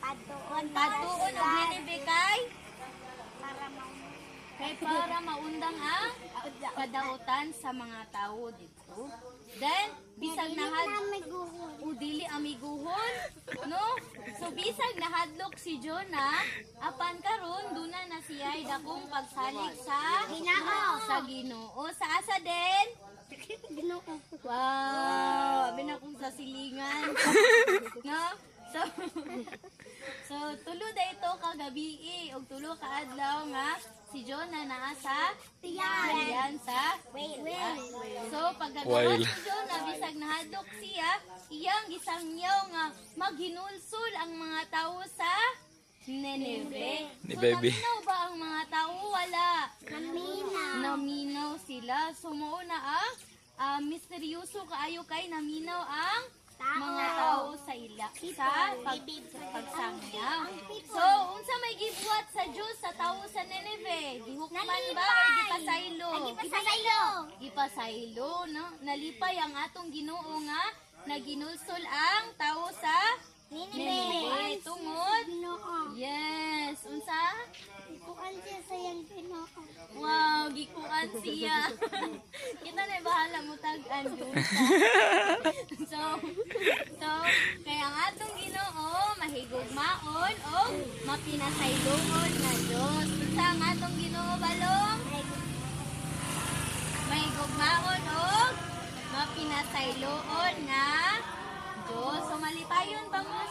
Katuon og Nineveh kay para maundang ang kadautan sa mga tao dito. Then, bisag dili amiguhon, no? So, bisag nahadlok si Jonah, apan karon duna na siya'y dakong pagsalig sa Ginoo. Sa asa din? Wow! Abi na kong sa silingan. No? So, tulo da ito kagabi og tulo ka adlaw nga si Jonah naa sa tiyan sa So, pagkagawa si Jonah, bisag nahadlok siya, iyang gisangyaw nga maghinulsol ang mga tao sa Nineveh. So, naminaw ba ang mga tao? Wala. Naminaw sila. So, mauna ang misteryoso kaayo kay naminaw ang mga tao sa pagsangyaw. So, unsa may gibuhat sa Diyos sa tao sa Nineveh? Gihukman ba o gipasaylo? Gipasaylo, no? Nalipay ang atong Ginoo nga naginulsol ang tao sa Nineveh. Tungod? Yes. Unsa? Gikuan siya sa iyang Ginoo. Wow, gikuan siya. Kita na bahala mo tag-an yun. So, kaya ang atong Ginoo mahigugmaon o mapinasayloon nga Diyos. Unsa ang atong Ginoo balong? Mahigugmaon o mapinasayloon nga Diyos. So, malipayon ba mo